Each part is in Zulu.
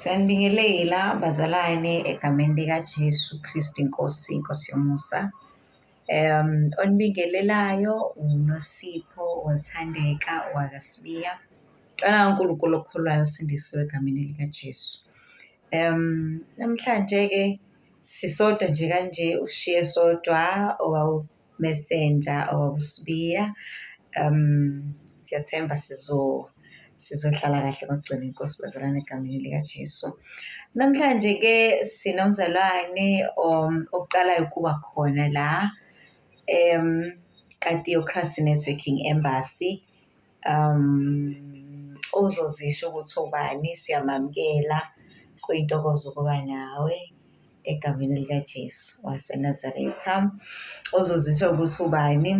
Siyanibingelela bazalwane egameni likaJesu Kristu Inkosi yomusa. Onibingelelayo uNosipho Othandeka wakwaSibiya. Mntwana kaNkulunkulu okholwayo usindisiwe egameni likaJesu. Namhlanje-ke sisodwa nje kanje ushiye sodwa owawuMessenger owawuSibiya. Siyathemba sizohlala kahle ngokugcina inkosi bazalwane egameni likaJesu. Namhlanje-ke sinomzalwane oqalayo ukuba khona la ka-Theocracy Networking Embassy. Uzozisho ukuthi ubani, siyamamukela, kuyintokozo ukuba nawe egameni likaJesu waseNazaretha. Uzozisho ukuthi ubani.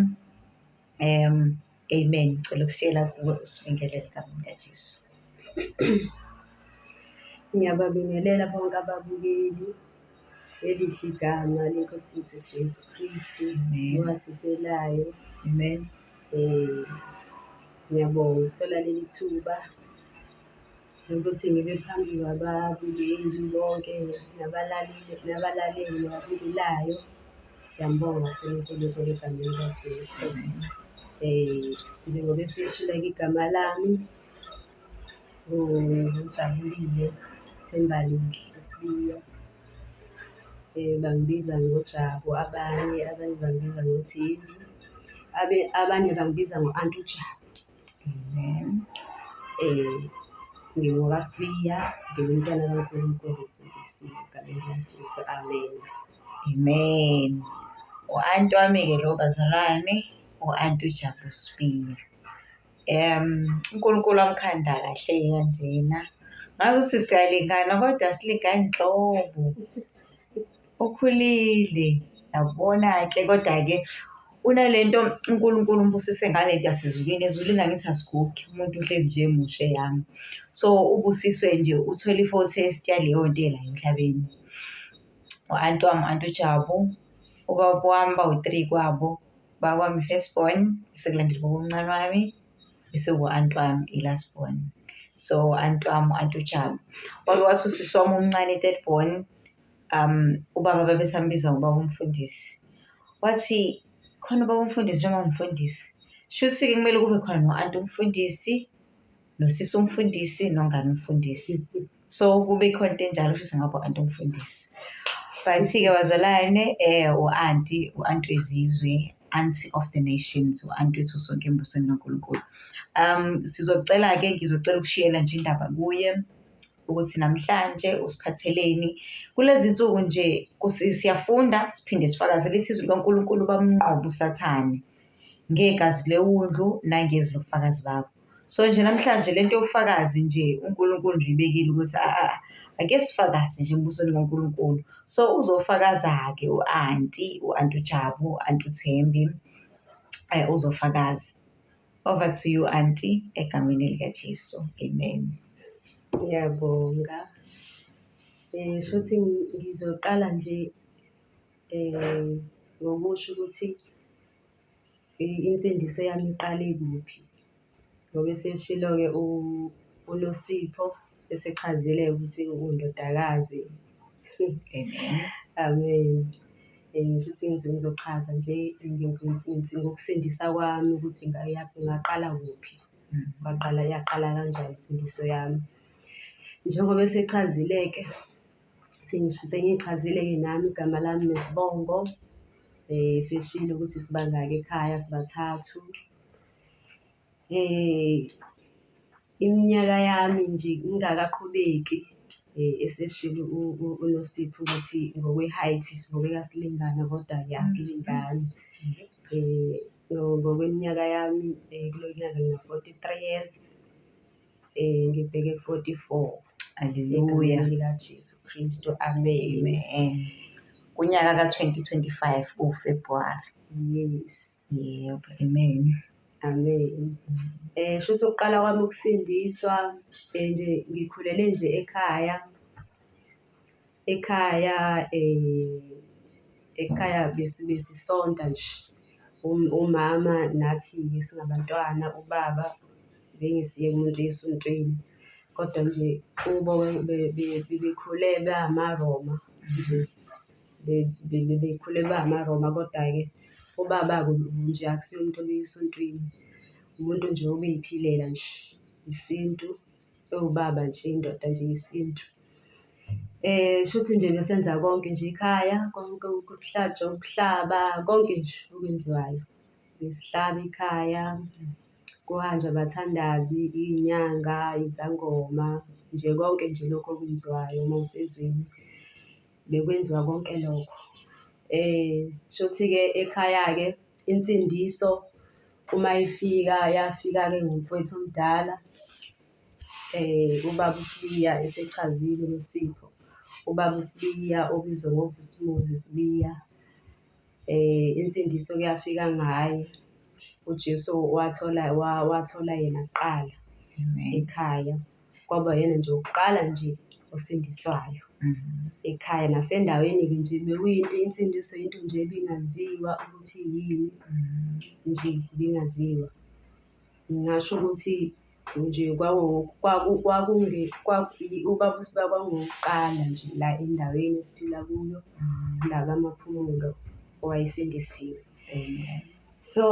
Amen. Ngicela ukushiyela kuwe usibingelele egameni likaJesu. Ngiyababingelela bonke ababukeli elihle igama lenkosi yethu Jesu Kristu owasifelayo. Amen. Ngiyabonga ukuthola leli thuba ukuthi ngibe phambi kwababukeli bonke nabalaleli nababukelayo. Siyambonga uNkulunkulu egameni likaJesu. Njengoba esishilo-ke igama lami ngijabulile Thembalihle Sibiya. Bangibiza ngoJabu, abanye bangibiza ngoThembi, abanye bangibiza ngo-Anti uJabu. Amen. NgingowakaSibiya, ngingumntwana kaNkulunkulu esindisiwe egameni likaJesu. Amen. Amen. U-anti wami-ke lo bazalwane, u-Anti uJabu Sibiya. uNkulunkulu wamkhanda kahle kanjena. Ngazuthi siyalingana kodwa asilingani nhlobo. Ukhulile, yabona-ke kodwa-ke unalento uNkulunkulu umbusise ngalento yasezulwini. Ezulwini angithi asigugi, umuntu uhlezi nje emusha eyami. So ubusiswe nje uthola i-foretaste yaleyo nto la emhlabeni. U-anti wami, u-Anti uJabu, ubaba wami bawu-3 kwabo. Ubaba wami firstborn, sekulandela ubaba omncane wami, bese ku-anti wami i-last born. So u-anti wami, u-Anti uJabu, wake wathi usisi wami omncane i-3rd born, ubaba babesambiza ngobaba umfundisi. Wathi khona ubaba umfundisi noma umfundisi, shuthi-ke kumele kube khona no-anti umfundisi, nosisi umfundisi, nongane umfundisi. So kube khona into enjalo, shuthi ngapha u-anti umfundisi. But-ke bazalwane, u-anti wezizwe, Auntie of the Nations, u-anti wethu sonke embusweni kaNkulunkulu. Ngizocela ukushiyela nje indaba kuye ukuthi namhlanje usiphatheleni. Kulezi nsuku nje siyafunda siphinde sifakaze lithi izwi likaNkulunkulu bamnqoba uSathane ngegazi lewundlu nangezwi lobufakazi babo. So nje namhlanje lento yobufakazi nje uNkulunkulu nje ibekile ukuthi ake sifakaze nje embusweni kaNkulunkulu. So uzofakaza-ke u-anti uJabu, u-Anti uThembi, uzofakaza. Over to you, Auntie, egameni likaJesu. Amen. Ngiyabonga. Shuthi ngizoqala nje ngokusho ukuthi insindiso yami iqale kuphi. Ngoba eseshilo-ke uNosipho esechazile ukuthi undodakazi. Amen. Shuthi ngizochaza nje ngokusindisa kwami ukuthi ngaqala kuphi. Yaqala kanjani insindiso yami. Njengoba esechazile-ke, sengichazile-ke nami igama lami nesibongo. Seshilo ukuthi sibangaki ekhaya, sibathathu. Iminyaka yami nje ingakaqhubeki, eseshilo uNosipho ukuthi ngokwe-height sibukeka silingana kodwa-ke asilingani. Ngokweminyaka yami kulo nyaka ngina-43 years, ngibheke 44. Haleluya. Egameni likaJesu Kristu. Amen. Kunyaka ka-2025 uFebruary. Yes. Yebo. Amen. Amen. Shuthi ukuqala kwami ukusindiswa nje ngikhulele nje ekhaya besisonta nje. Umama nathi-ke singabantwana, ubaba bengesiye umuntu esontweni. kodwa nje kubo bekhule bangamaRoma nje, bekhule bangamaRoma, kodwa-ke ubaba-ke nje akusiye umuntu obuya esontweni, umuntu nje obeyiphilela nje isintu, ewubaba nje, indoda nje yesintu. Shuthi nje besenza konke nje ekhaya, konke ukuhlatshwa, ukuhlaba, konke nje okwenziwayo. Besihlaba ekhaya, kuhanjwe abathandazi, iy'nyanga, izangoma, nje konke nje lokho okwenziwayo uma usezweni, bekwenziwa konke lokho. Shuthi-ke ekhaya-ke insindiso uma yafika-ke ngumfowethu omdala, ubaba uSibiya esechazile uNosipho, ubaba uSibiya obizwa ngoVusumuzi Sibiya. Insindiso-ke yafika ngaye, uJesu wathola yena kuqala ekhaya, kwaba yena nje wokuqala nje osindiswayo ekhaya. Nasendaweni-ke nje bekuyinto, insindiso into nje ebingaziwa ukuthi yini nje, ibingaziwa. Ngingasho ukuthi nje ubaba uSibiya kwakungowokuqala nje la endaweni esiphila kuyo, la kaMaphumulo owayesindisiwe. So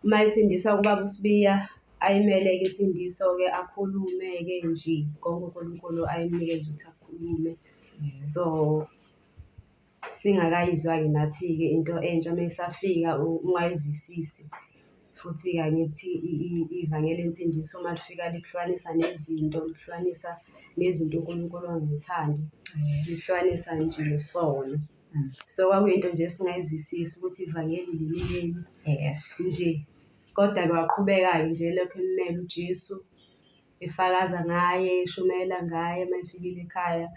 uma esindiswa kubaba uSibiya, ayimele-ke insindiso-ke akhulume-ke nje konke uNkulunkulu ayemnikeza ukuthi akhulume. So singakayizwa-ke nathi-ke into entsha uma isafika ungayizwisisi, futhi-ke angithi ivangeli lensindiso uma lifika likuhlukanisa nezinto, likuhlukanisa nezinto uNkulunkulu angazithandi, likuhlukanisa nje nesono. So kwakuyinto nje esingayizwisisi ukuthi ivangeli lelileni nje, kodwa-ke waqhubeka-ke nje elokhu emele uJesu, efakaza ngaye, eshumayela ngaye uma efikile ekhaya,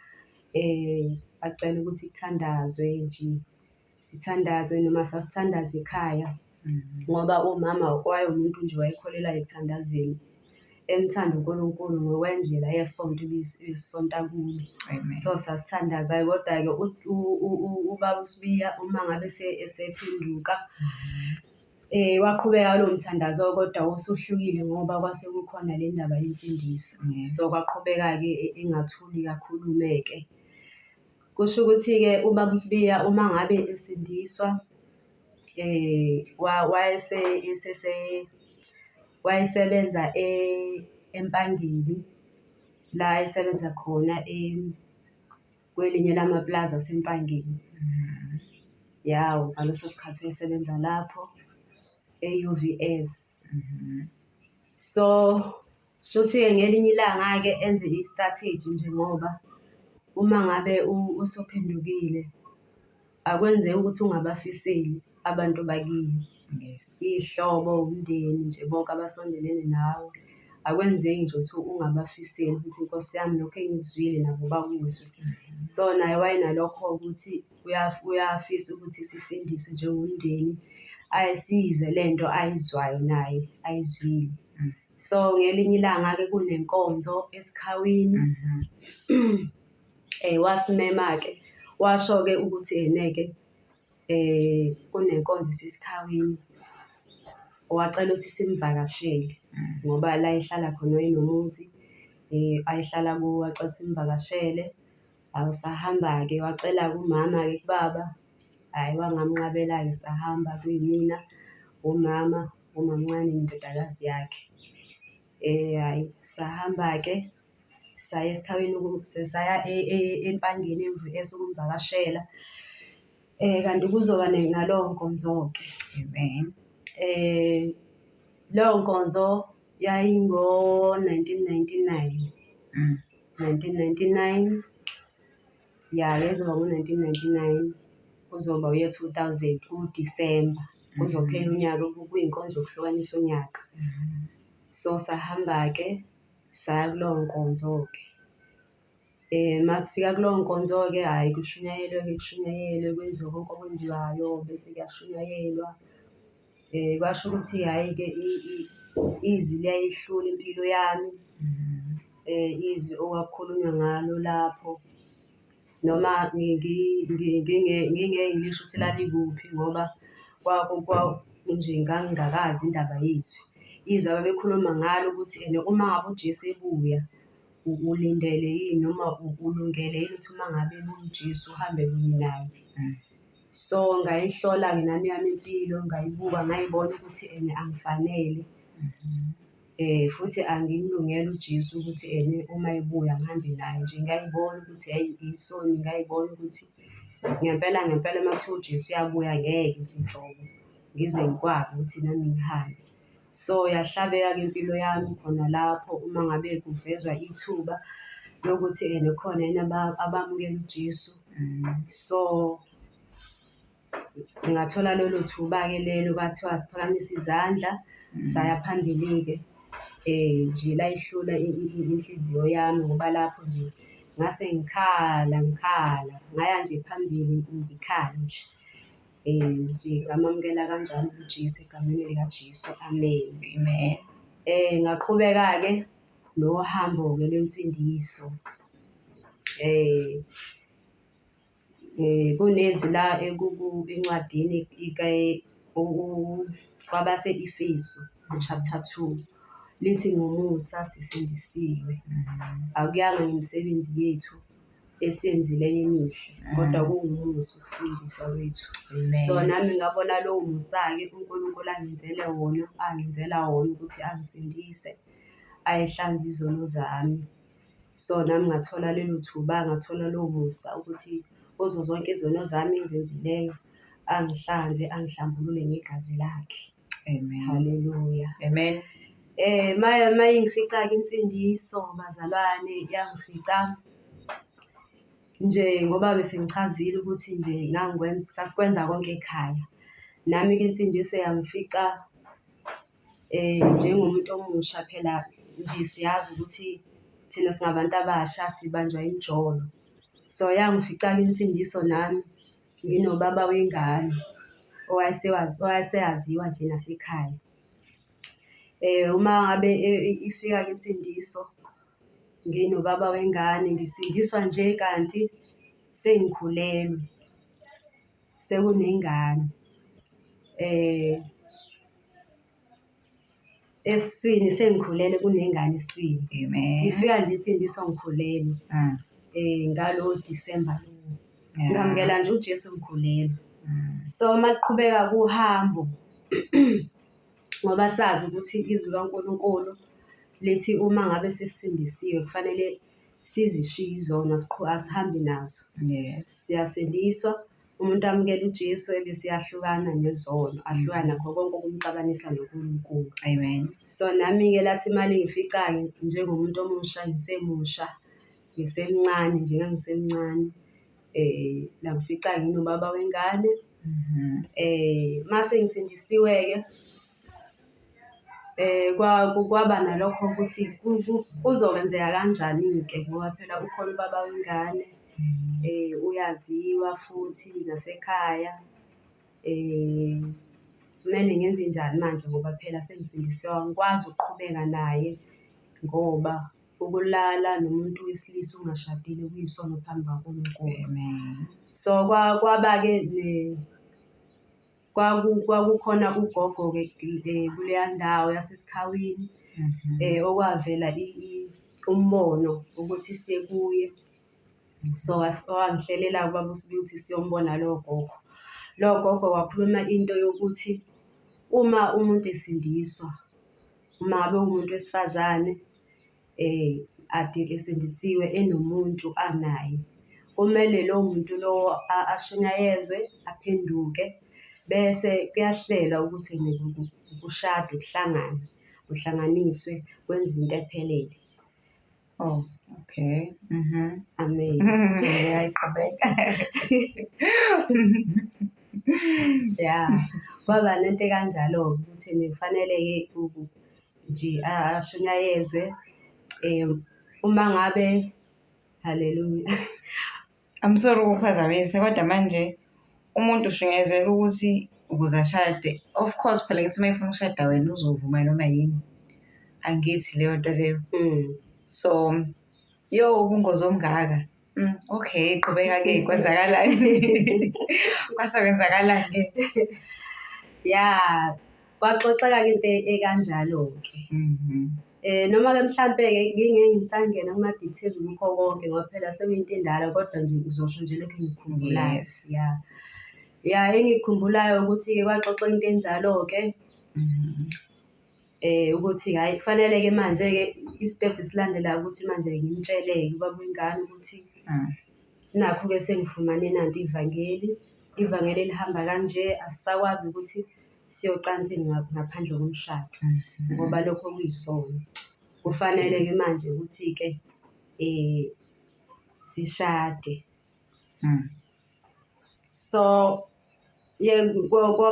acela ukuthi kuthandazwe nje, sithandaze noma sasithandaza ekhaya. Ngoba umama wayewumuntu nje wayekholelwa ekuthandazeni, emthanda uNkulunkulu ngokwendlela yesonto ebesisonta kulo. So sasithandaza-ke, kodwa-ke ubaba uSibiya uma ngabe esephenduka, waqhubeka lowo mthandazo, kodwa wawusuhlukile ngoba kwase kukhona le ndaba yensindiso. So kwaqhubeka-ke engathuli kakhulume-ke. Kusho ukuthi-ke ubaba uSibiya uma ngabe esindiswa, wayesebenza Empangeni, la esebenza khona kwelinye lamaplaza aseMpangeni. Yawu, ngaleso sikhathi wayesebenza lapho e-UVS. So shuthi-ke ngelinye ilanga-ke enze i-strategy nje, ngoba uma ngabe usuphendukile akwenzeki ukuthi ungabafiseli abantu bakini, iy'hlobo, umndeni nje bonke abasondelene nawe, akwenzeki nje ukuthi ungabafiseli ukuthi Nkosi yami lokhu engikuzwile nabo bakuzwe. So naye wayenalokho ukuthi uyafisa ukuthi sisindiswe njengomndeni, ayisizwe lento ayizwayo naye ayizwile. So ngelinye ilanga-ke kunenkonzo esikhawini, wasimema-ke, washo-ke ukuthi ene-ke kunenkonzo esesikhawini, wacela ukuthi simvakashele ngoba la ehlala khona wayenomuzi ayehlala kuwo, wacela simvakashele. Awu sahamba-ke, wacela kumama-ke, kubaba, hhayi wangamnqabela-ke, sahamba kuyimina, umama umamncane nendodakazi yakhe. Hhayi sahamba-ke saya esikhawini, saya Empangeni e-UVS ukumvakashela. Kanti kuzoba nalowo nkonzo-ke. Leyo nkonzo yayingo-1999. Yayizoba ngo-1999, kuzoba uye-2000 uDisemba, kuzophela unyaka, kuyinkonzo yokuhlukanisa unyaka. So sahamba-ke saya kulowo nkonzo-ke. Masifika kulowo nkonzo-ke, hhayi kushunyayelwe, kwenziwe konke okwenziwayo, bese kuyashunyayelwa. Kwasho ukuthi hhayi-ke izwi liyayehlula impilo yami, izwi okwakukhulunywa ngalo lapho, noma ngingeke ngisho ukuthi lalikuphi ngoba nje ngangingakazi indaba yezwi. Izwi ababekhuluma ngalo ukuthi uma ngabe uJesu ebuya ulindele yini noma ulungele yini ukuthi uma ngabe umjisi uhambe kunye naye. So ngayihlola-ke nami yami impilo, ngayibuka ngayibona ukuthi angifanele. Futhi angimlungele uJesu ukuthi uma ebuya ngihambe naye nje. Ngayibona ukuthi hhayi isoni, ngayibona ukuthi ngempela uma kuthiwa uJesu uyabuya ngeke nje nhlobo ngize ngikwazi ukuthi nami ngihambe. So yahlabeka-ke impilo yami khona lapho uma ngabe kuvezwa ithuba lokuthi khona yini abamukela uJesu. So singathola lolo thuba-ke lelo kwathiwa siphakamise izandla saya phambili-ke. Nje layihlula inhliziyo yami ngoba lapho nje ngase ngikhala ngaya nje phambili ngikhala nje. Nje ngamamukela kanjalo uJesu egameni likaJesu, amen. Amen. Ngaqhubeka-ke nohambo-ke lwensindiso. Kunezwi la encwadini kwabase-Efesu chapter 2 lithi ngomusa sisindisiwe. Akuyanga ngemisebenzi yethu esiyenzileyo emihle, kodwa kuwumusa ukusindiswa kwethu. So nami ngabona lowo musa-ke uNkulunkulu angenzela wona ukuthi angisindise, ayehlanze izono zami. So nami ngathola lelo thuba, ngathola lowo musa ukuthi kuzo zonke izono zami engizenzileyo angihlanze, angihlambulule ngegazi lakhe. Amen. Haleluya. Amen. Mayingifica-ke insindiso bazalwane, yangifica nje ngoba bese ngichazile ukuthi nje sasikwenza konke ekhaya. Nami-ke insindiso yangifica njengomuntu omusha. Phela nje siyazi ukuthi thina singabantu abasha sibanjwa imijolo. So yangifica-ke insindiso nami nginobaba wengane owayeseyaziwa nje nasekhaya. Uma ngabe ifika-ke insindiso nginobaba wengane, ngisindiswa nje kanti sengikhulelwe, sekunengane esiswini, sengikhulelwe kunengane esiswini. Amen. Ifika nje insindiso ngikhulelwe. Ngalowo Disemba lowo ngamukela nje uJesu ngikhulelwe. So maqhubeka kuhambo ngoba sazi ukuthi izwi kaNkulunkulu lithi uma ngabe sesisindisiwe kufanele sizishiye izona, asihambi nazo. Yes. Siyasindiswa, umuntu amukela uJesu ebese yahlukana nezono, ahlukana nakho konke okumxabanisa noNkulunkulu. Amen. So nami-ke lathi imali ngifica-ke njengomuntu omusha, ngisemusha, ngisemncane nje, ngangisemncane. Langifica nginobaba wengane. Mase ngisindisiwe-ke kwaba nalokho ukuthi kuzokwenzeka kanjani-ke ngoba phela ukhona ubaba wengane, uyaziwa futhi nasekhaya. Kumele ngenze njani manje ngoba phela sengisindisiwe, angikwazi ukuqhubeka naye ngoba ukulala nomuntu wesilisa ungashadile kuyisono phambi kaNkulunkulu. Amen. So kwaba-ke kwakukhona ugogo-ke kuleya ndawo yasesikhawini okwavela umbono ukuthi siye kuye. So wangihlelela ubaba uSibili ukuthi siyombona lowo gogo. Lowo gogo wakhuluma into yokuthi uma umuntu esindiswa, uma ngabe umuntu wesifazane ade esindisiwe enomuntu anaye, kumele lowo muntu lowo ashunyayezwe, aphenduke, bese kuyahlelwa ukuthi kushadwe, kuhlanganiswe, kwenziwe into ephelele. Oh, okay. Amen. Ngiyaqhubeka. Kwaba nento kanjalo-ke ukuthi kufanele-ke nje ashunyayezwe uma ngabe, haleluya. I'm sorry ukuphazamisa, kodwa manje umuntu ushunyayezela ukuthi ukuze ashade. Of course phela ngithi uma efuna ukushada wena uzovuma noma yini. Angithi leyo nto leyo. So ubungozi omngaka. Okay, qhubeka-ke kwenzakalani? Kwakwenzakalani-ke? Kwaxoxeka-ke into ekanjalo-ke. Noma-ke mhlampe-ke ngingeke ngisangena kuma-details kukho konke ngoba phela sekuyinto endala kodwa nje ngizosho nje lokhu engikukhumbulayo. Yes. Ya engikukhumbulayo ukuthi-ke kwaxoxwa into enjalo-ke ukuthi hhayi kufanele-ke manje-ke i-step esilandelayo ukuthi manje ngimtshele-ke ubaba wengane ukuthi nakhu-ke sengifumane nanti ivangeli lihamba kanje, asisakwazi ukuthi siyocansini ngaphandle komshado ngoba lokho kuyisono. Kufanele-ke manje ukuthi-ke sishade. So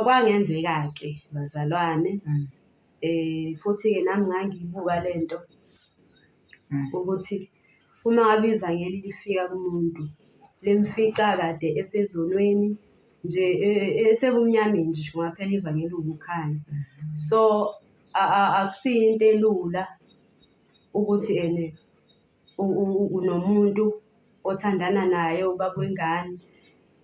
kwangenzeka-ke bazalwane futhi-ke nami ngangiyibuka lento ukuthi uma ngabe ivangeli lifika kumuntu limfica kade esezonweni nje esebumnyameni nje ngoba phela ivangeli ukukhanya. So akusiyo into elula ukuthi unomuntu othandana naye ubaba wengane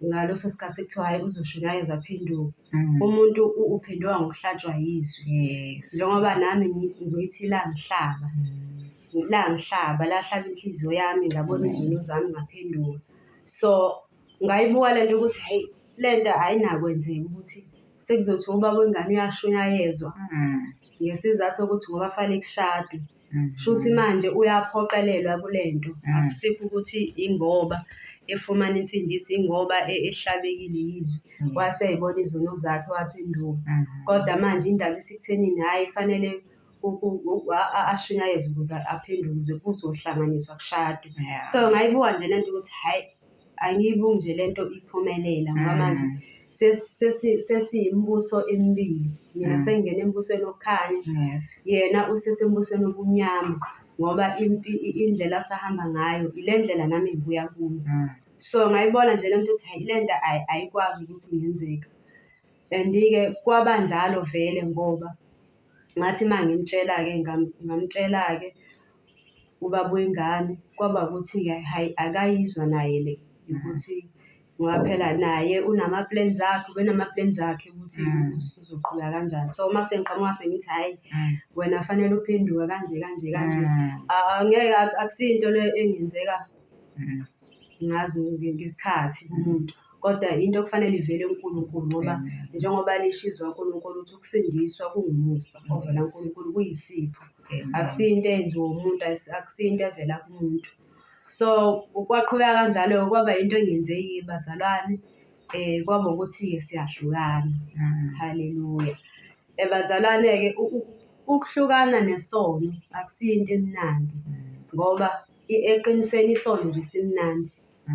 ngaleso sikhathi sekuthiwa hhayi uzoshunyayeza aphenduke. Umuntu uphenduka ngokuhlatshwa yizwi. Njengoba nami ngithi langihlaba lahlaba inhliziyo yami ngabona izono zami ngaphenduka. So ngayibuka lento ukuthi hhayi lento ayinakwenzeka ukuthi sekuzothiwa ubaba wengane uyashunyayezwa ngesizathu sokuthi ngoba fanele kushadwe. Shuthi manje uyaphoqelelwa kulento akusikho ukuthi ingoba efumana insindiso, ingoba ehlabekile yizwi waseyibona izono zakhe waphenduka. Kodwa manje indaba isikuthenini hhayi fanele ashunyayezwe ukuze aphenduke ukuze kuzohlanganiswa kushadwe. So ngayibuka nje lento ukuthi hhayi angiyibuki nje lento iphumelela ngoba manje sesiyimibuso emibili. Mina sengingena embusweni wokukhanya, yena usesembusweni wobumnyama ngoba indlela asahamba ngayo ile ndlela nami engibuya kuyo. So ngayibona nje lento ukuthi hhayi lento ayikwazi ukuthi ingenzeka. And-ke kwaba njalo vele ngoba ngathi uma ngimtshela-ke ngamtshela-ke ubaba wengane kwaba ukuthi-ke hhayi akayizwa naye le ukuthi ngoba phela naye unama-plans akhe, ubenama-plans akhe ukuthi uzoqhubeka kanjani. So uma sengiqhamuka sengithi hhayi wena fanele uphenduke kanje angeke akusiyo into le engenzeka ngazi ngesikhathi kumuntu. Kodwa into okufanele ivele kuNkulunkulu ngoba njengoba lisho izwi kaNkulunkulu ukuthi ukusindiswa kungumusa ovela kuNkulunkulu, kuyisipho. Akusiyo into eyenziwa umuntu, akusiyo into evela kumuntu. So kwaqhubeka kanjalo kwaba into engenzeki bazalwane kwaba ukuthi-ke siyahlukana. Haleluya. Bazalwane-ke ukuhlukana nesono akusiyo into emnandi ngoba eqinisweni isono nje simnandi.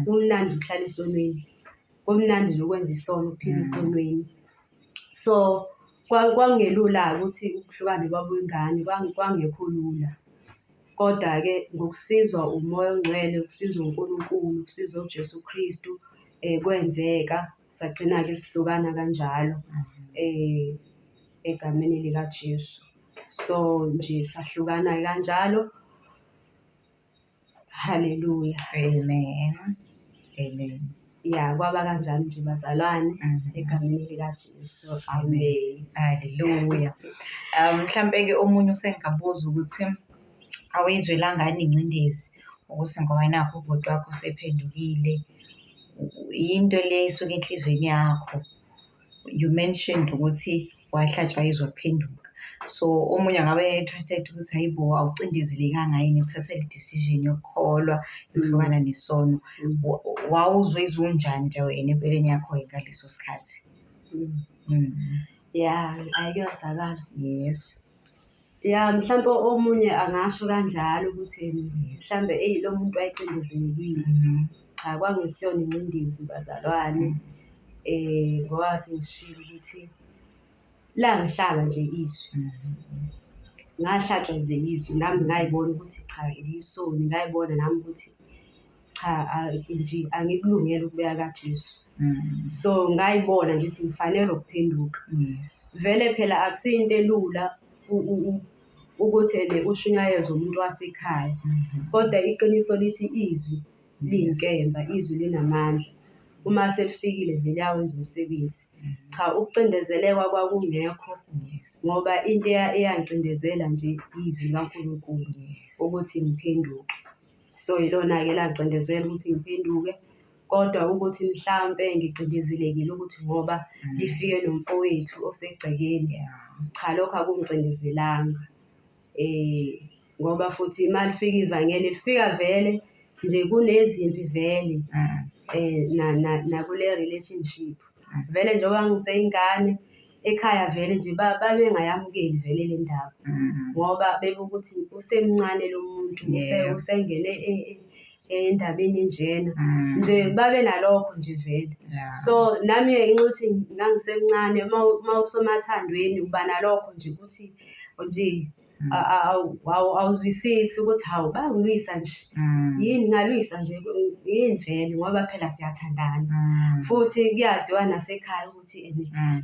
Kumnandi ukuhlala esonweni, kumnandi nje ukwenza isono ukuphila esonweni. So kwakungelula-ke ukuthi ukuhlukana nobaba wengane kwangekho lula. Kodwa-ke ngokusizwa umoya ongcwele, ukusizwa uNkulunkulu, ukusizwa uJesu Kristu kwenzeka sagcina-ke sihlukana kanjalo egameni likaJesu. So nje sahlukana kanjalo. Haleluya. Amen. Ya kwaba kanjalo nje bazalwane egameni likaJesu. Amen. Haleluya. Mhlampe-ke omunye usengabuza ukuthi awuyizwelangani ingcindezi ukuthi ngoba nakho ubhuti wakho usephendukile, yinto le isuke enhlizweni yakho. You mentioned ukuthi wahlatshwa yizwa waphenduka. So omunye angabe interested ukuthi hayibo awucindezelekanga yini ukuthatha le decision yokukholwa yokuhlukana nesono. Wawuzwe izwi unjani nje wena empilweni yakho-ke ngaleso sikhathi? Ya ayikuyazakala. Yes. Ya mhlampe omunye angasho kanjalo ukuthi mhlambe lo muntu wayecindezelekile. Cha kwangesiyona ingcindezi bazalwane ngoba sengishilo ukuthi langihlaba nje izwi. Ngahlatshwa nje izwi nami ngayibona ukuthi cha ilisoni, ngayibona nami ukuthi cha nje angikulungele ukubuya kaJesu. So ngayibona nje ukuthi ngifanele ukuphenduka. Vele phela akusiyo into elula ukuthi ushunyayezwe umuntu wasekhaya. Kodwa iqiniso lithi izwi liyinkemba, izwi linamandla. Uma selifikile nje liyawenza umsebenzi. Cha ukucindezeleka kwakungekho. ngoba into eyangicindezela nje izwi likaNkulunkulu ukuthi ngiphenduke. So ilona-ke langicindezela ukuthi ngiphenduke, kodwa ukuthi mhlampe ngicindezelekile ukuthi ngoba lifike nomfowethu osegcekeni. Cha, lokho akungicindezelanga. Ngoba futhi uma lifika ivangeli lifika vele nje kunezimpi vele nakule relationship. Vele njengoba ngiseyingane ekhaya vele nje babengayamukeli vele le ndaba ngoba bekuthi usemncane lo muntu usengene endabeni enjena nje babe nalokho nje vele. So nami ngithi ngangisemncane uma usomathandweni uba nalokho nje ukuthi nje awuzwisisi ukuthi hawu bangilwisa nje yini ngalwisa nje yini vele ngoba phela siyathandana. Futhi kuyaziwa nasekhaya ukuthi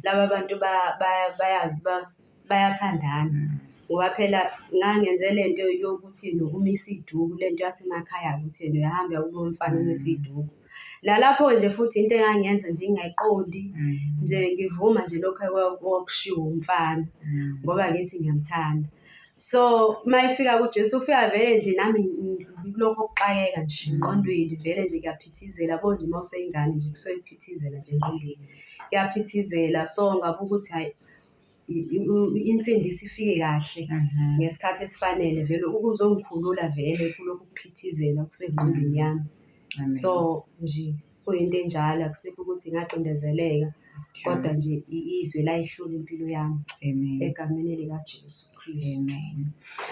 laba bantu bayazi bayathandana ngoba phela ngangenze lento yokuthi umisa iduku, lento yasemakhaya ukuthi uyahamba kulo mfana umisa iduku. Nalapho nje futhi into engangiyenza nje ngingayiqondi nje ngivuma nje lokho okushiwo umfana ngoba ngithi ngiyamthanda. So mayifika kuJesu ufika vele nje nami kulokho okuxakeka nje engqondweni vele nje kuyaphithizela yabo nje uma useyingane nje kusuke kuphithizela nje engqondweni kuyaphithizela. So ngabuka ukuthi hayi insindiso ifike kahle ngesikhathi esifanele vele ukuzongikhulula vele kulokhu kuphithizela kusengqondweni yami. So nje kuyinto enjalo akusikho ukuthi ngacindezeleka kodwa nje izwi layihlula impilo yami egameni likaJesu Kristu.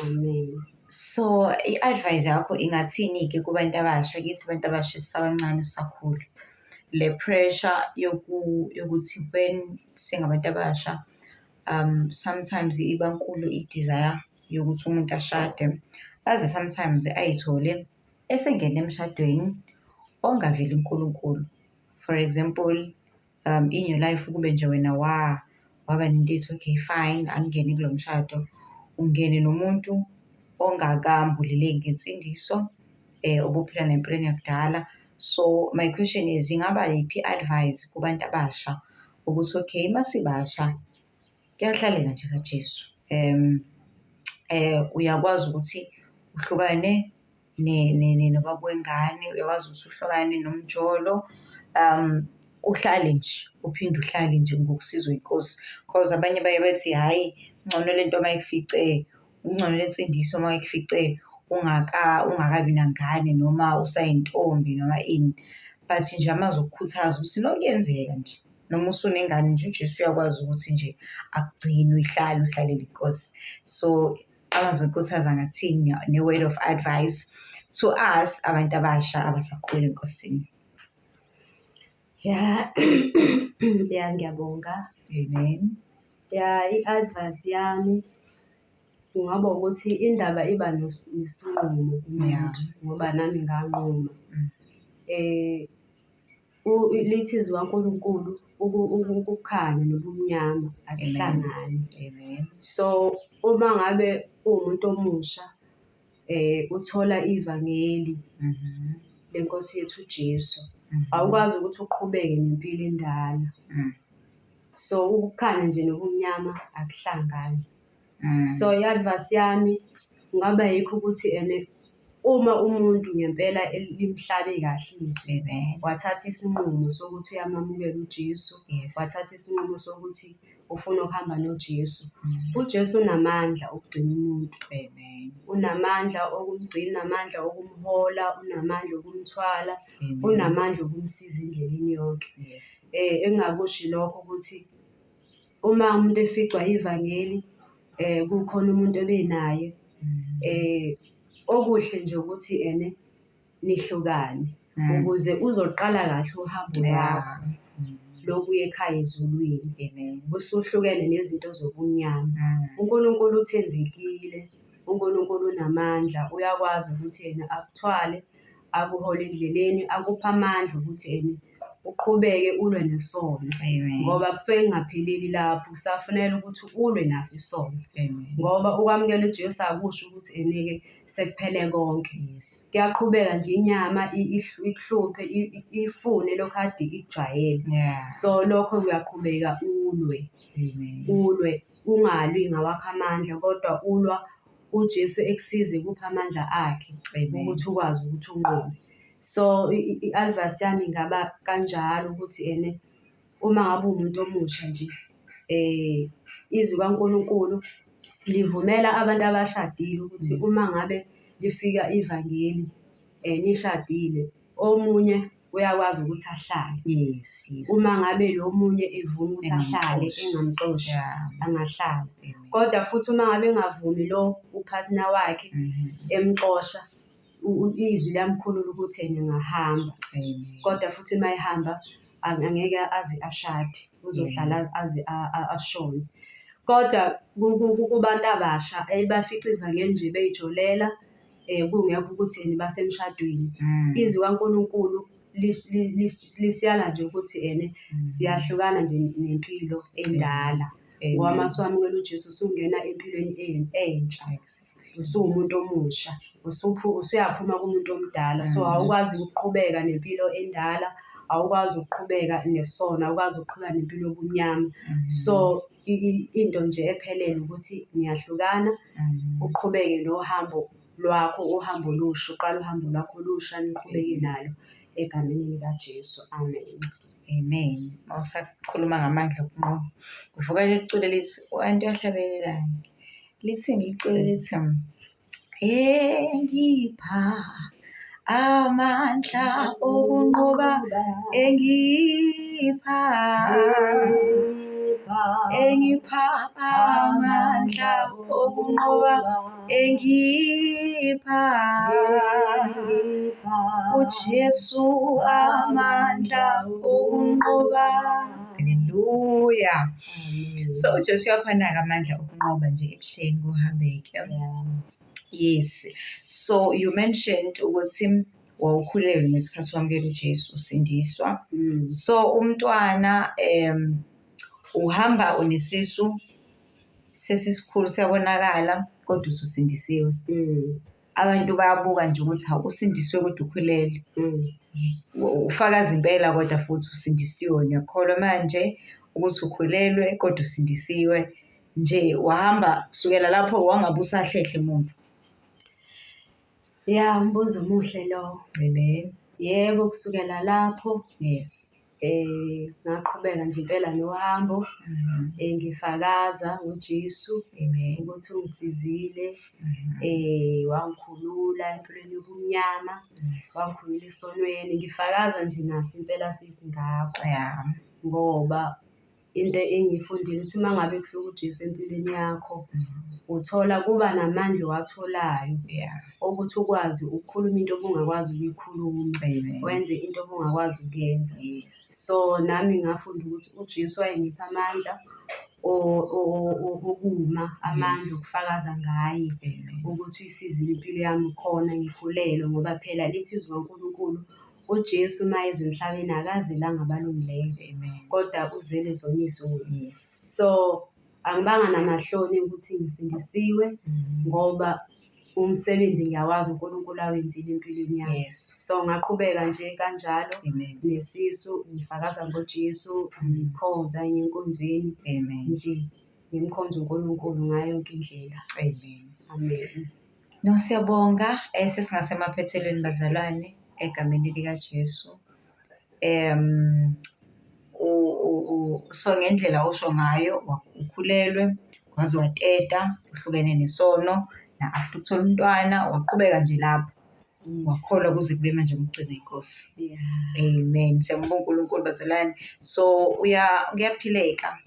Amen. So i-advice yakho ingathini-ke kubantu abasha, kithi abantu abasha sisabancane sisakhula, le pressure yokuthi when singabantu abasha sometimes iba nkulu i-desire yokuthi umuntu ashade, aze sometimes ayithole esengena emshadweni ongaveli uNkulunkulu. For example, in your life kube nje wena waba nento ethi okay fine angingene kulo mshado, ungene nomuntu ongakambuleleki ngensindiso obuphila nempilweni yakudala. So my question is, ingaba yiphi i-advice kubantu abasha ukuthi okay masibasha kuyahlalela nje kaJesu, uyakwazi ukuthi uhlukane nobaba wengane, uyakwazi ukuthi uhlukane nomjolo, uhlale nje uphinde uhlale nje ngokusizwa inkosi. Cause abanye baye bethi hhayi ngcono lento mayifice, ungcono le nsindiso mayifice ungakabi nangane noma usayintombi noma ini. But nje amazokukhuthaza ukuthi nokuyenzeka nje noma usunengane nje uJesu uyakwazi ukuthi nje akugcine uhlalele inkosi. So amazokukhuthaza ngathini ne-word of advice to us abantu abasha abasakhula enkosini? Ngiyabonga. Amen. I-advice yami kungaba ukuthi indaba iba nesinqumo kumuntu ngoba nami nganquma. Lithi izwi kaNkulunkulu ukukhanya nobumnyama akuhlangani. Amen. So uma ngabe uwumuntu omusha uthola ivangeli lenkosi yethu uJesu, awukwazi ukuthi uqhubeke nempilo endala. So ukukhanya nje nobumnyama akuhlangani. So i-advice yami kungaba yikho ukuthi uma umuntu ngempela limhlabe kahle izwi, wathatha isinqumo sokuthi uyamamukela uJesu, wathatha isinqumo sokuthi ufuna ukuhamba noJesu. uJesu unamandla okugcina umuntu, unamandla okumgcina, unamandla okumhola, unamandla okumthwala, unamandla okumsiza endleleni yonke. Engingakusho lokho ukuthi uma umuntu eficwa ivangeli kukhona umuntu ebenaye, okuhle nje ukuthi nihlukane ukuze uzoqala kahle uhambo lwakho lokuya ekhaya ezulwini. Usuhlukene nezinto zobumnyama. uNkulunkulu uthembekile, uNkulunkulu unamandla, uyakwazi ukuthi akuthwale, akuhole endleleni, akuphe amandla ukuthi uqhubeke ulwe nesono. Ngoba kusuke kungapheleli lapho, kusafunela ukuthi ulwe naso isono. Ngoba ukwamukela uJesu akusho ukuthi sekuphele konke. Kuyaqhubeka nje inyama ikuhluphe, ifune lokhu kade ikujwayele. So lokho kuyaqhubeka ulwe ungalwi ngawakho amandla, kodwa ulwa uJesu ekusize kuphi amandla akhe Amen. ukuthi ukwazi ukuthi unqobe. So i-advice yami ingaba kanjalo ukuthi uma ngabe uwumuntu omusha nje, izwi kaNkulunkulu livumela abantu abashadile ukuthi uma ngabe lifika ivangeli nishadile, omunye uyakwazi ukuthi ahlale. Yes. Uma ngabe lo munye evuma ukuthi ahlale Engamxoshi. engamxoshi, Yeah. angahlala. Amen. Kodwa futhi uma ngabe engavumi lo upartner wakhe emxosha, izwi liyamkhulula ukuthi engahamba. Amen. Kodwa futhi uma ehamba angeke aze ashade, uzohlala aze ashone. Kodwa kubantu abasha bafica ivangeli nje beyijolela, kungekho ukuthi basemshadweni. Izwi kaNkulunkulu lisiyala nje ukuthi siyahlukana nje nempilo endala. Ngoba uma usamukela uJesu usungena empilweni entsha, usuwumuntu omusha, usuyaphuma kumuntu omdala. So awukwazi ukuqhubeka nempilo endala, awukwazi ukuqhubeka nesono, awukwazi ukuqhubeka nempilo yobunyama. So into nje ephelele ukuthi niyahlukana, uqhubeke nohambo lwakho, uhambo olusha, uqale uhambo lwakho olusha, niqhubeke nalo egameni likaJesu. Amen. Amen. Mawusakhuluma ngamandla okunqoba, kuvuka licule lithi anti yahlabelelayo lithini licule lithi engipha amandla okunqoba, engipha amandla okunqoba, engipha uJesu amandla okunqoba. Haleluya. So uJesu uyaphana-ke amandla okunqoba nje ebuhleni kuhambeke. Yes. So you mentioned ukuthi wawukhulelwe ngesikhathi wamukela uJesu usindiswa. So umntwana uhamba unesisu sesisikhulu siyabonakala kodwa ususindisiwe. Abantu bayabuka nje ukuthi usindisiwe kodwa ukhulelwe. Ufakaza impela kodwa futhi usindisiwe. Ngiyakholwa manje ukuthi ukhulelwe kodwa usindisiwe. Nje wahamba kusukela lapho wangabe usahlehle emuva. Ya, umbuzo omuhle lo. Amen. Yebo, kusukela lapho Yes. ngaqhubeka nje impela nohambo, ngifakaza uJesu Amen. ukuthi ungisizile, wangikhulula empilweni yobunyama, wangikhulula esonweni. Ngifakaza nje naso impela sisingakho. Yeah. Ngoba into engiyifundile ukuthi uma ngabe kufika uJesu empilweni yakho, uthola kuba namandla owatholayo Yeah. ukuthi ukwazi ukukhuluma into obungakwazi ukuyikhuluma, Amen. wenze into obungakwazi ukuyenza. Yes. So nami ngafunda ukuthi uJesu wayengipha amandla okuma, amandla okufakaza ngaye ukuthi uyisizile impilo yami khona ngikhulelwe. Ngoba phela lithi izwi kaNkulunkulu, uJesu uma eze emhlabeni akazelanga abalungileyo, kodwa uzele zona izoni. Yes. So angibanga namahloni ukuthi ngisindisiwe ngoba umsebenzi ngiyawazi uNkulunkulu awenzile empilweni yami. Yes. So ngaqhubeka nje kanjalo Amen. nesisu, ngifakaza ngoJesu, ngikhonza enkonzweni Amen. nje, ngimkhonza uNkulunkulu ngayo yonke indlela. Amen. Amen. No, siyabonga. Sesingasemaphethelweni bazalwane egameni likaJesu. So ngendlela usho ngayo ukhulelwe, waze wateta, uhlukene nesono, na after ukuthola umntwana waqhubeka nje lapho. Wakholwa kuze kube manje umgcina inkosi. Yeah. Amen. Siyambonga uNkulunkulu bazalwane. So kuyaphileka.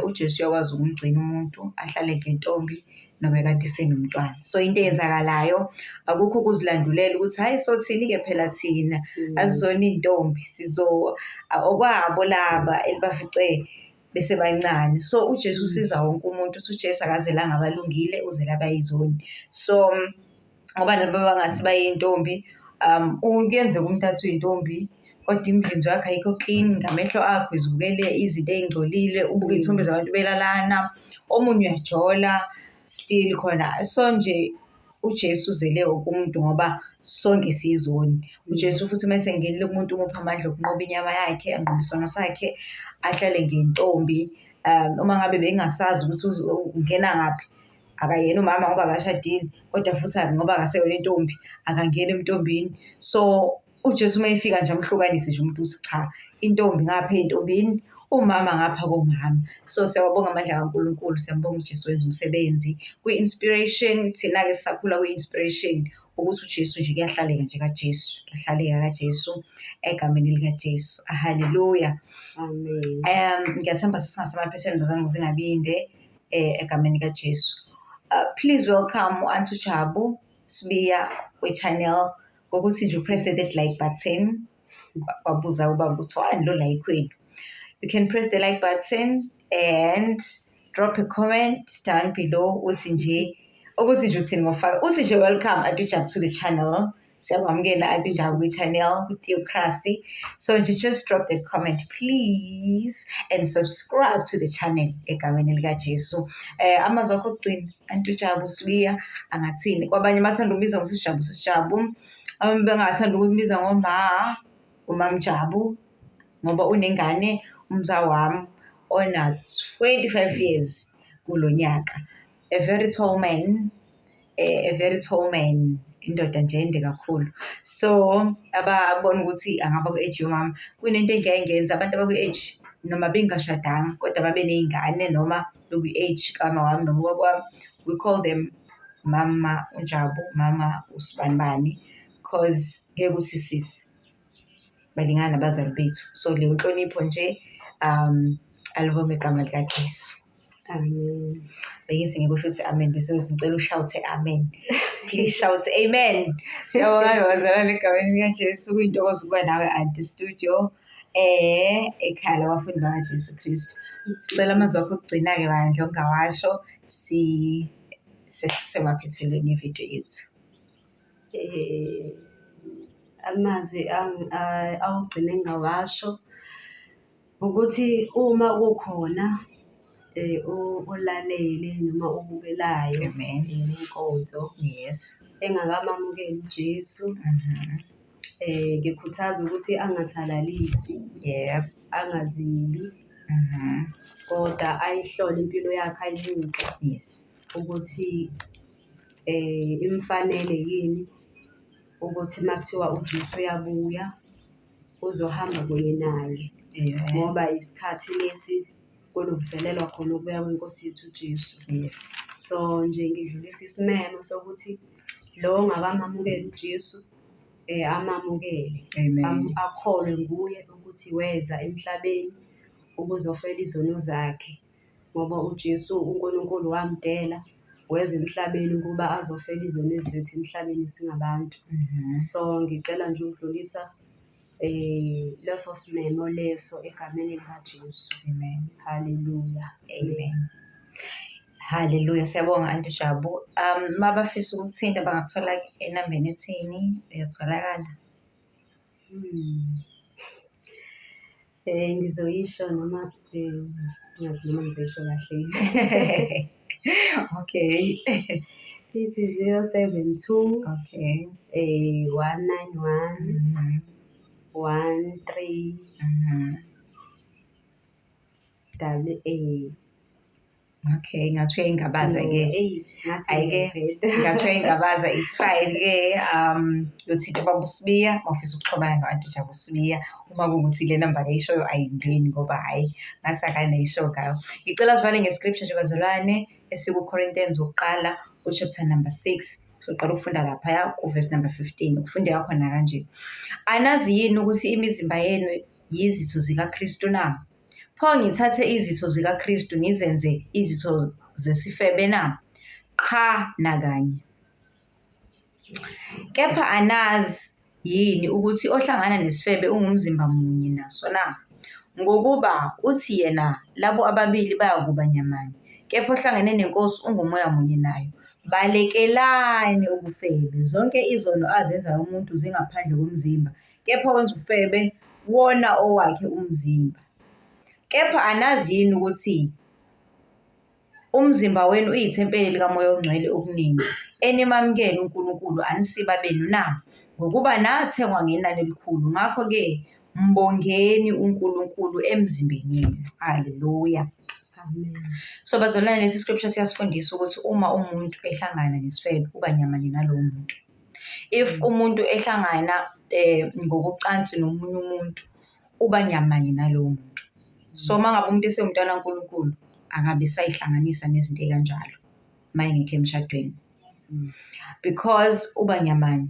uJesu uyakwazi ukumgcina umuntu ahlale ngentombi noma kanti senomntwana. So into eyenzakalayo akukho ukuzilandulela ukuthi hayi sothini-ke phela thina azizona iy'ntombi okwabo laba elibafice bese bancane. So uJesu usiza wonke umuntu uthi uJesu akazelanga abalungile uzela abayizoni. So ngoba nabo bangathi bayintombi, kuyenzeka umuntu athi uyintombi kodwa imizimba yakhe ayikho clean, ngamehlo akho izibukele izinto ey'ngcolile, ubuke iy'thombe zabantu belalana, omunye uyajola still khona. So nje uJesu uzele wonke umuntu ngoba sonke siyizoni. uJesu futhi uma esengenile kumuntu umupha amandla okunqoba inyama yakhe, anqobe isono sakhe, ahlale ngentombi, uma ngabe bengasazi ukuthi ungena ngaphi, akayena umama ngoba akashadile, kodwa futhi ngoba akaseyona intombi akangena emntombini. So uJesu uma efika nje amhlukanise nje umuntu uthi cha, intombi ngapha ey'ntombini, umama ngapha komama. So siyawabonga amandla kaNkulunkulu, siyambonga uJesu wenza umsebenzi. Kwi-inspiration, thina-ke sisakhula kwi-inspiration ukuthi uJesu nje kuyahlaleka nje kaJesu, kuyahlaleka kaJesu egameni likaJesu. Haleluya. Amen. Ngiyathemba sesingasemaphethweni bazane ukuze ingabinde egameni kaJesu. Please welcome u-Aunty Jabu Sibiya kwi-channel ngokuthi nje upresse that like button. Wabuza ubaba ukuthi wani lo like wenu. You can press the like button and drop a comment down below uthi nje uthini ngofaka. Uthi nje welcome Aunty Jabu to the channel. Siyamamukela Aunty Jabu kwi-channel ku-Theocracy. So just drop that comment please and subscribe to the channel egameni likaJesu. Amazwi akho okugcina Aunty Jabu Sibiya angathini? Kwabanye bathanda ukubiza ngosisijabu sisijabu. Abanye bengathanda ukubiza umam Jabu ngoba unengane umzawami ona 25 years kulo nyaka. A very tall man, indoda nje ende kakhulu. So ababona ukuthi angaba ku-age yomama kunento engiyenza abantu abaku-age noma bengashadanga kodwa babe ney'ngane noma bekwi-age kama wami noma ubaba wami, we call them mama uNjabu, mama usibanibani, cause ngeke uthi sisi, balingana nabazali bethu. So leyo nhlonipho nje alibonge igama likaJesu. Amen. Bengithi ngikusho ukuthi amen bese ngicela ushawuthe amen. Please shout amen. Siyabonga bazalwane egameni likaJesu, kuyintokozo ukuba nawe Aunty Studio ekhaya labafundi bakaJesu Kristu. Sicela amazwi akho okugcina-ke bandla ongawasho sesemaphethelweni evidiyo yethu. Amazwi awugcina engawasho ukuthi uma kukhona olalele noma obukelayo inkonzo engakamamukeli uJesu, ngikhuthaza ukuthi angathalalisi, angazibi, kodwa ayihlole impilo yakhe ayibuke ukuthi imfanele yini ukuthi makuthiwa uJesu uyabuya uzohamba kunye naye, ngoba isikhathi lesi kulungiselelwa khona ukubuya kweNkosi yethu uJesu. So nje ngidlulisa isimemo sokuthi lo ongakamamukeli uJesu amamukele, akholwe nguye ukuthi weza emhlabeni ukuzofela izono zakhe, ngoba uJesu uNkulunkulu wamdela weza emhlabeni ukuba azofela izono zethu emhlabeni singabantu. So ngicela nje ukudlulisa leso simemo leso egameni likaJesu. Amen. Haleluya. Amen. Haleluya. Siyabonga Aunty Jabu. Mabafisa ukuthinta bangathola enambeni ethini eyatholakala? Ngizoyisho noma ngazi noma ngizoyisho kahle. Okay. Ithi 072 191 13 88. Okay, ngathiwa ingabaza-ke. Ngathiwa ingabaza, it's fine-ke. Yothinta ubaba uSibiya mawufisa ukuxhumana no-Aunty Jabu Sibiya. Uma kuwukuthi le namba leyishoyo ayingeni ngoba hhayi ngathi akanayisho ngayo. Ngicela sivale nge-scripture nje bazalwane esiku-Corinthians wokuqala chapter number 6. Soqala ukufunda laphaya ku-verse number 15. Ukufundeka khona kanje. Anazi yini ukuthi imizimba yenu yizitho zikaKristu na? Pho ngithathe izitho zikaKristu ngizenze izitho zesifebe na? Cha nakanye. Kepha anazi yini ukuthi ohlangana nesifebe ungumzimba munye naso na? Ngokuba uthi yena labo ababili bayakuba nyamanye. Kepha ohlangane neNkosi ungumoya munye nayo. Balekelani ubufebe. Zonke izono azenzayo umuntu zingaphandle komzimba. Kepha wenza ubufebe wona owakhe umzimba. Kepha anazi yini ukuthi umzimba wenu uyithempeli likaMoya oNgcwele okuningi enimamukele uNkulunkulu anisiba benu na? Ngokuba nathengwa ngenani elikhulu. Ngakho-ke mbongeni uNkulunkulu emzimbeni yenu. Haleluya. Amen. So bazalwane, lesi scripture siyasifundisa ukuthi uma umuntu ehlangana nesifebe uba nyamanye nalowo muntu. If umuntu ehlangana ngokocansi nomunye umuntu uba nyamanye nalowo muntu. So mangabe umuntu esewumntwana kaNkulunkulu akabe sayihlanganisa nezinto ekanjalo mayengekho emshadweni. Because uba nyamanye.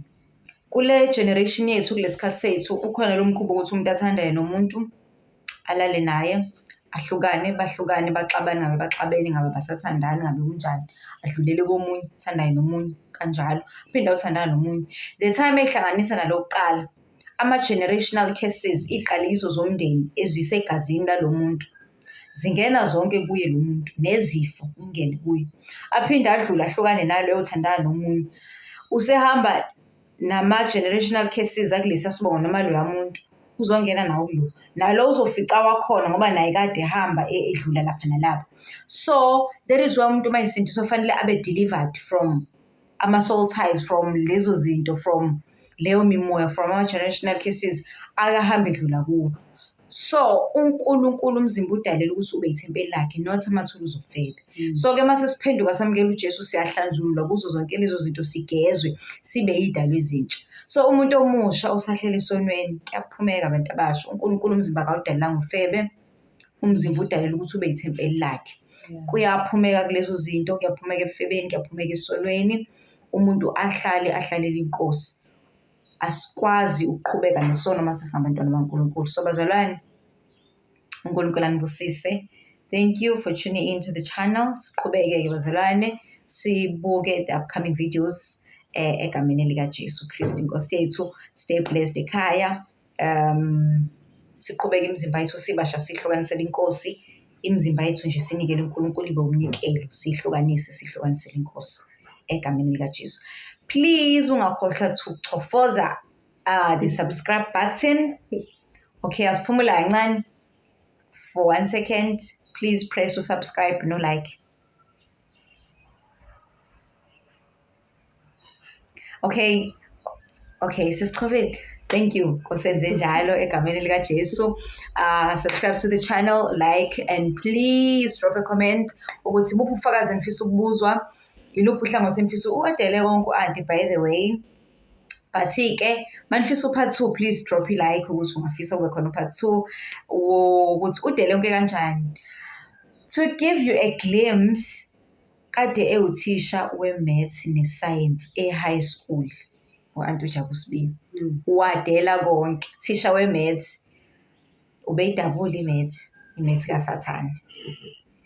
Kule generation yethu kulesikhathi sethu ukhona lo mkhuba ukuthi umuntu athandayo nomuntu alale naye ahlukane bahlukane baxabane ngabe baxabene ngabe basathandana ngabe kunjani adlulele komunye uthandayo nomunye kanjalo phinde uthandana nomunye. The time ehlanganisa nalokuqala ama-generational cases iqaliso zomndeni ezisegazini lalo muntu zingena zonke kuye lo muntu nezifo ungene kuye aphinde adlule ahlukane naloyo othandana nomunye usehamba nama-generational cases akulesiya sibongo noma loya muntu uzongena nawo kulo nalo uzofica wakhona ngoba naye kade ehamba edlula lapha nalapha. So there is why umuntu uma esindiswa fanele abe delivered from ama-soul ties, from lezo zinto, from leyo mimoya, from ama-generational cases akahambe edlula kuwo. So uNkulunkulu umzimba udalela ukuthi ube ithempeli lakhe, not amathuluzi okufebe. So-ke uma sesiphenduka samukela uJesu siyahlanjululwa kuzo zonke lezo zinto, sigezwe sibe yidalwa ezintsha. So umuntu omusha osahlela esonweni kuyaphumeka abantu abasha. uNkulunkulu umzimba akawudalelanga ufebe, umzimba udalela ukuthi ube ithempeli lakhe. Kuyaphumeka kulezo zinto, kuyaphumeka efebeni, kuyaphumeka esonweni, umuntu ahlalele inkosi. Asikwazi ukuqhubeka nesono uma sesingabantwana baNkulunkulu. So bazalwane, uNkulunkulu anibusise. Thank you for tuning into the channel. Siqhubeke-ke bazalwane sibuke the upcoming videos egameni likaJesu Kristu Inkosi yethu. Stay blessed ekhaya. Siqhubeke imizimba yethu sibasha sihlukanisele inkosi. Imizimba yethu nje sinikele uNkulunkulu ibe umnikelo, sihlukanisele inkosi egameni likaJesu. Please ungakhohlwa ukuchofoza the subscribe button. Okay, asiphumula kancane for 1 second. Please press to subscribe no like. Okay, sesichofile. Thank you. Kosenze njalo egameni likaJesu. Subscribe to the channel, like, and please drop a comment ukuthi buphi ubufakazi enifisa ukubuzwa. Iluphi uhlangothi enifisa uwedele konke anti by the way. But-ke manifisa part 2 please drop i-like ukuthi ungafisa kube khona part 2 ukuthi udele konke kanjani. To give you a glimpse, kade ewuthisha we-maths ne-science e-high school u-Anti uJabusibili. Wadela konke, thisha we-maths ubeyidabula i-maths kaSathane.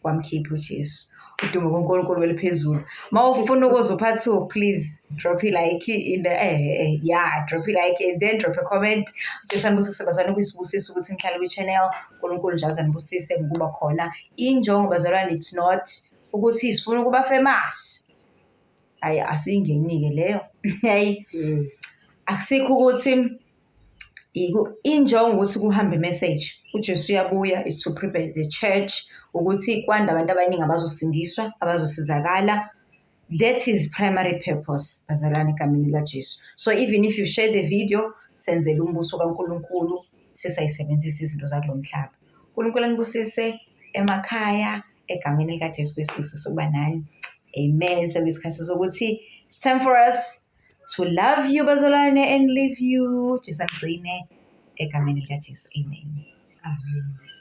Wamkhipha uJesu. Udumo kuNkulunkulu weliphezulu. Ma ufuna ukuzwa part 2 please drop i-like in the drop i-like and then drop a comment. Ujesu anibusise bazalwane, kuyisibusisa ukuthi nihlale kwi-channel. uNkulunkulu njalo anibusise ngokuba khona. Injongo bazalwane it's not ukuthi sifuna ukuba famous. Hayi asiyingeni-ke leyo. Hayi. Akusikho ukuthi injongo ukuthi kuhambe message. uJesu uyabuya is to prepare the church ukuthi kwanda abantu abaningi abazosindiswa, abazosizakala. That is primary purpose bazalwane egameni likaJesu. So even if you share the video, senzele umbuso kaNkulunkulu sisayisebenzisa izinto zakulo mhlaba. uNkulunkulu anibusise emakhaya egameni likaJesu Kristu ukuba nani. Amen. So isikhathi sokuthi it's time for us to love you bazalwane and leave you. Jesu angigcine egameni likaJesu. Amen. Amen.